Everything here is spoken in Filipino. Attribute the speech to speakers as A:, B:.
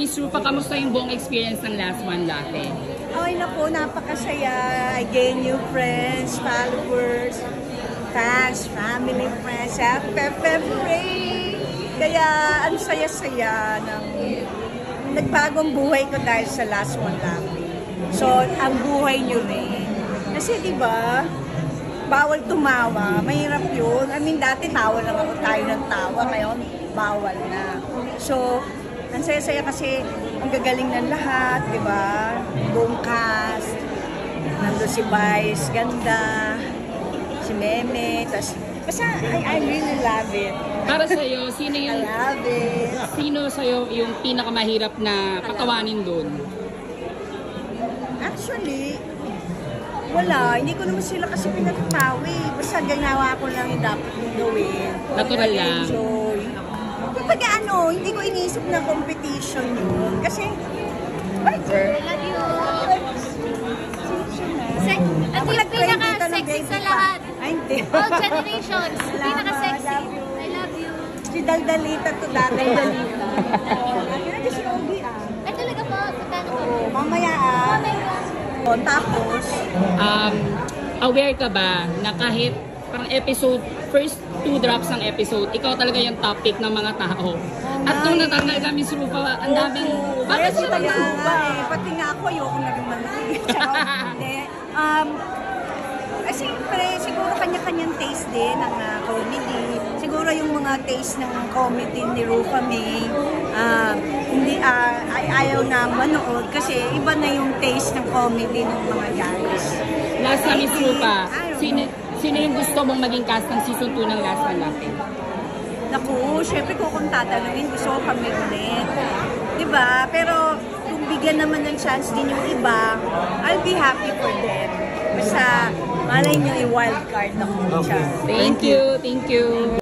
A: Miss Rufa, kamusta yung buong experience ng Last One Laughing?
B: Okay na po, napakasaya. I gain new friends, followers, fans, family, friends. Happy February! Kaya ang saya-saya ng nagbagong buhay ko dahil sa Last One Laughing. So, ang buhay nyo rin. Kasi diba, bawal tumawa, mahirap yun. I mean, dati tawa lang ako, tayo ng tawa, ngayon bawal na. So, ang saya-saya kasi ang gagaling ng lahat, di ba? Buong cast, nandun si Vice, ganda, si Meme, tas basta I really love it.
A: Para sa'yo, sino yung,
B: I love it.
A: sino sa'yo yung pinakamahirap na patawanin doon?
B: Actually, wala. Hindi ko naman sila kasi pinatatawi. Basta ginawa ko lang yung dapat kong gawin.
A: Natural lang.
B: Enjoy. Kapag ano, hindi ko iniisip na competition yun. Kasi,
C: I love you. At yung pinaka-sexy sa lahat.
B: Ay, hindi.
C: All generations. Pinaka-sexy. I love you.
B: Si Daldalita to dati. Daldalita. Ano si Ogie
C: Ay talaga po. Pagkano po?
B: Oo, mamaya
C: Oh my God.
B: Tapos,
A: Aware ka ba na kahit parang episode, first 2 drops ng episode, ikaw talaga yung topic ng mga tao. At nung natanggal ka, Miss Rufa, ang daming, bakit siya Miss Rufa?
B: Pati nga ako, ayoko na rin manulit. Hindi. Siyempre, siguro kanya-kanyang taste din ng comedy. Siguro yung mga taste ng comedy ni Rufa May, hindi, ayaw na manood kasi iba na yung taste ng comedy ng mga guys.
A: Last na Miss Rufa, sino yung gusto mong maging cast ng season 2 ng Last One Laughing?
B: Naku, syempre kung tatanungin, gusto ko kami ulit. Diba? Pero kung bigyan naman ng chance din yung iba, I'll be happy for them. Basta, malay nyo i-wildcard ako.
A: Thank you, thank you.